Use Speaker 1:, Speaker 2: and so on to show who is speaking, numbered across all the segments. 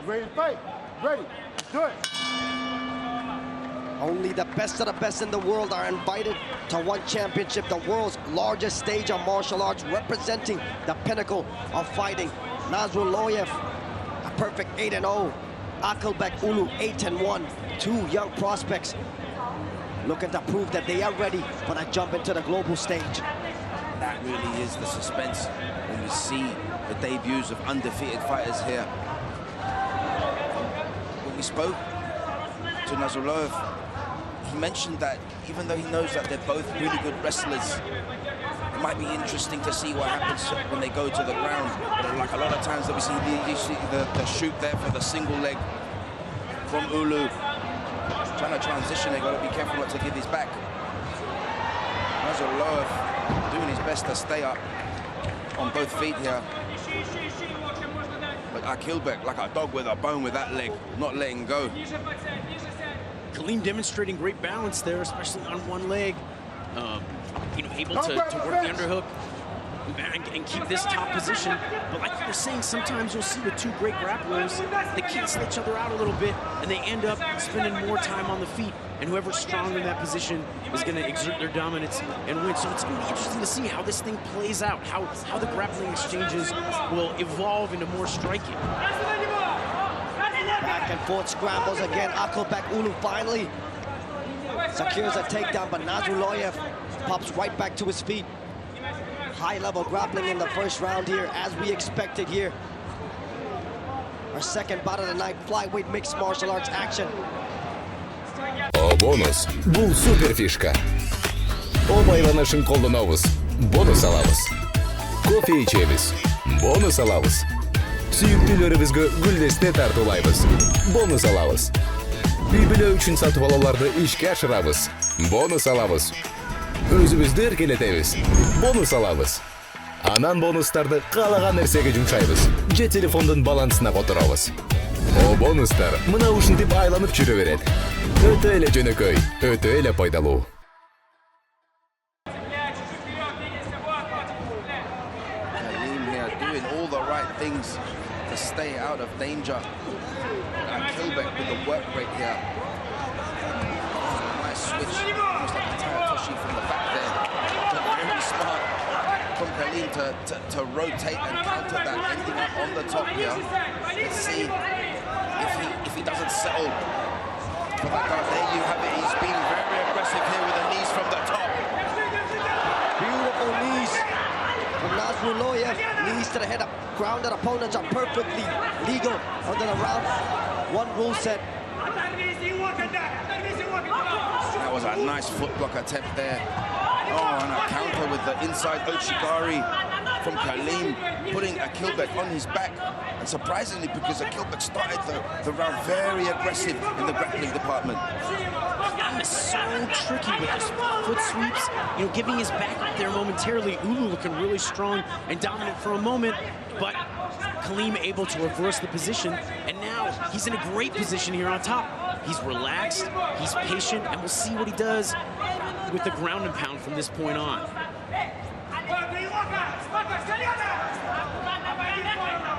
Speaker 1: Ready to fight? Ready. Do it.
Speaker 2: Only the best of the best in the world are invited to one championship, the world's largest stage of martial arts, representing the pinnacle of fighting. Nazruloyev, a perfect 8-0. Akılbek Uulu, 8-1. Two young prospects looking to prove that they are ready for that jump into the global stage.
Speaker 3: That really is the suspense when we see the debuts of undefeated fighters here. When we spoke to Nazruloyev, he mentioned that even though he knows that they're both really good wrestlers, it might be interesting to see what happens when they go to the ground. But like a lot of times that we see the shoot there for the single leg from Uulu. Trying to transition, they've got to be careful not to give his back. Nazruloyev doing his best to stay up on both feet here. But Akılbek, like a dog with a bone with that leg, not letting go.
Speaker 4: Halim demonstrating great balance there, especially on one leg. Able to work the underhook and keep this top position. But like you were saying, sometimes you'll see the two great grapplers, they cancel each other out a little bit, and they end up spending more time on the feet. And whoever's strong in that position is going to exert their dominance and win. So it's going to be interesting to see how this thing plays out, how the grappling exchanges will evolve into more striking.
Speaker 2: Back and forth scrambles again. Akılbek Uulu finally secures a takedown, but Nazruloyev pops right back to his feet. High-level grappling in the first round here, as we expected here. Our second bout of the night, flyweight mixed martial arts action.
Speaker 5: О, бонус. Бул супер фишка. О байланышын колдонобуз. Бонус алабыз. Кофе ичебиз. Бонус алабыз. Сүйүктүүлөрүбүзгө гүлдесте тартуулайбыз. Бонус алабыз. Үй бүлө үчүн сатып алууларды ишке ашырабыз. Бонус алабыз. Өзүбүздү эркелетебиз. Бонус алабыз. Анан бонустарды каалаган нерсеге жумшайбыз. Же телефондун балансына которобуз. О бонустар мына ушинтип айланып жүрө берет. Өтө эле жөнөкөй, өтө эле пайдалуу.
Speaker 3: Halim here doing all the right things to stay out of danger. Akılbek with the work rate here. Nice switch, almost like a Toshi from the back there. Very smart from Halim to rotate and counter that, ending up on the top here. Let's see if he doesn't settle for that guard. There you have it. He's been very aggressive here with the knees from the top.
Speaker 2: Beautiful knees from Nazruloyev. Knees to the head of grounded opponents are perfectly legal under the round one rule set.
Speaker 3: That was a nice footblock attempt there. Oh, and a counter with the inside Ochigari from Halim, putting Akılbek on his back. And surprisingly, because Akılbek started the round very aggressive in the grappling department.
Speaker 4: Halim is so tricky with his foot sweeps, giving his back up there momentarily. Uulu looking really strong and dominant for a moment, but Halim able to reverse the position, and now he's in a great position here on top. He's relaxed, he's patient, and we'll see what he does with the ground and pound from this point on.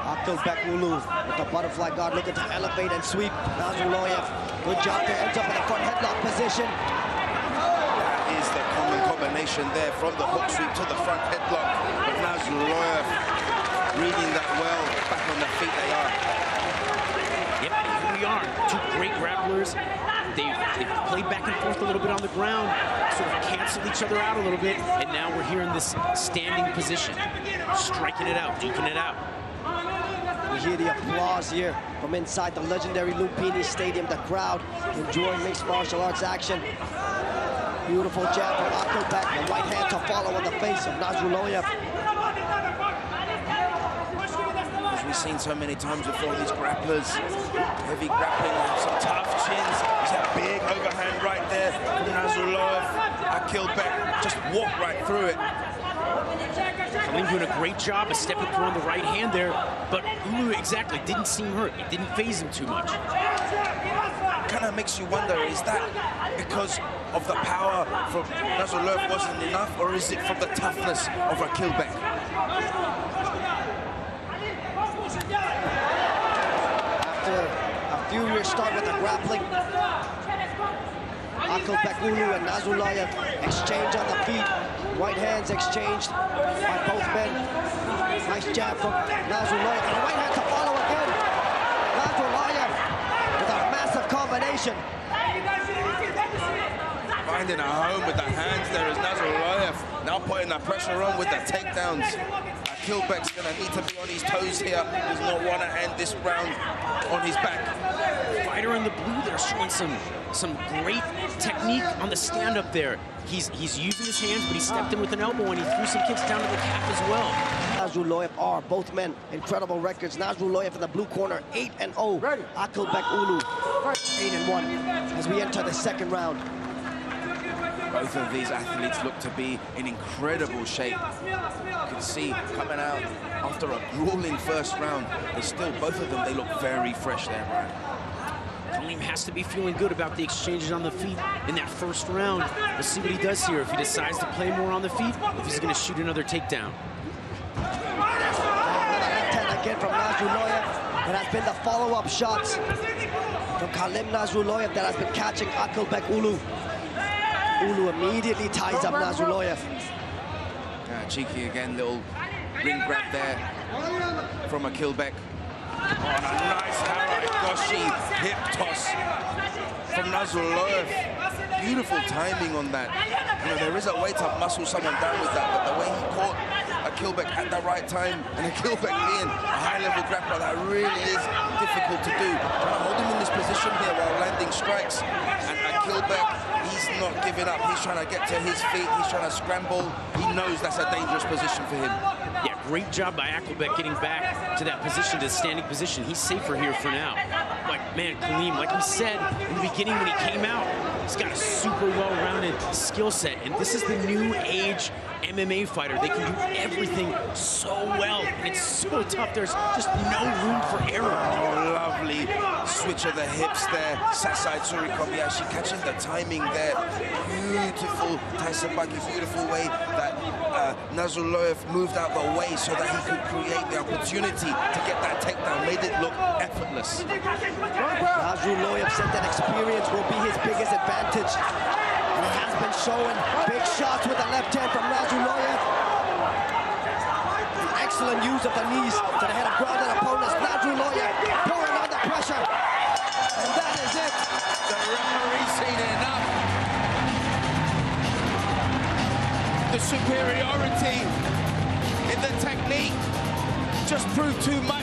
Speaker 2: Akılbek Uulu with the butterfly guard looking to elevate and sweep. Nazruloyev, good job there, ends up in the front headlock position.
Speaker 3: That is the common combination there, from the hook sweep to the front headlock. But Nazruloyev reading that well, back on the feet they are.
Speaker 4: Yep, here we are, two great grapplers. They've played back and forth a little bit on the ground, sort of canceled each other out a little bit, and now we're here in this standing position, striking it out, duking it out.
Speaker 2: We hear the applause here from inside the legendary Lumpini Stadium. The crowd enjoying mixed martial arts action. Beautiful jab from Akılbek, the right hand to follow on the face of Nazruloyev.
Speaker 3: As we've seen so many times before, these grapplers, heavy grappling, some tough chins. He's a big overhand right there from Nazruloyev. Akılbek just walked right through it.
Speaker 4: Halim doing a great job of stepping through on the right hand there, but Uulu exactly didn't seem hurt. It didn't faze him too much.
Speaker 3: Kind of makes you wonder, is that because of the power from Nazruloyev wasn't enough, or is it from the toughness of Akılbek?
Speaker 2: After Furious start with the grappling. Akılbek Uulu and Nazruloyev exchange on the feet. Right hands exchanged by both men. Nice jab from Nazruloyev. And right hand to follow again. Nazruloyev with a massive combination.
Speaker 3: Finding a home with the hands there is Nazruloyev. Now putting the pressure on with the takedowns. Akılbek's going to need to be on his toes here. He does not want to end this round on his back.
Speaker 4: Fighter in the blue there showing some great technique on the stand-up there. He's using his hands, but he stepped in with an elbow and he threw some kicks down to the calf as well.
Speaker 2: Nazruloyev are both men incredible records. Nazruloyev in the blue corner 8-0. Akılbek Uulu 8-1 as we enter the second round.
Speaker 3: Both of these athletes look to be in incredible shape. You can see coming out after a grueling first round, both of them, they look very fresh there, Brian.
Speaker 4: Halim has to be feeling good about the exchanges on the feet in that first round. We'll see what he does here, if he decides to play more on the feet, if he's going to shoot another takedown.
Speaker 2: Another left hand again from Nazruloyev. That has been the follow-up shots from Halim Nazruloyev that has been catching Akılbek Uulu. Uulu immediately ties up Nazruloyev.
Speaker 3: Cheeky again, little ring grab there from Akılbek. Oh, and a nice Haragoshi hip toss from Nazruloyev. Beautiful timing on that. You know, there is a way to muscle someone down with that, but the way he caught Akılbek at the right time, and Akılbek being a high-level grappler, that really is difficult to do. Trying to hold him in this position here while landing strikes, and Akılbek, he's not giving up. He's trying to get to his feet. He's trying to scramble. He knows that's a dangerous position for him.
Speaker 4: Yeah, great job by Akılbek getting back to that position, to the standing position. He's safer here for now. But man, Halim, like we said in the beginning when he came out, he's got a super well-rounded skill set, and this is the new age MMA fighter. They can do everything so well, and it's so tough. There's just no room for error.
Speaker 3: Oh, lovely switch of the hips there. Sasai Tsuri Kobayashi catching the timing there. Beautiful Tyson Baki, beautiful way that Nazruloyev moved out the way so that he could create the opportunity to get that takedown. Made it look effortless.
Speaker 2: Nazruloyev said that experience will be his biggest advantage. And it has been showing. Big shots with the left hand from Nazruloyev. Excellent use of the knees to the head of grounded opponents. Nazruloyev pouring on the pressure. And that is it.
Speaker 3: The referee seen enough. The superiority in the technique just proved too much.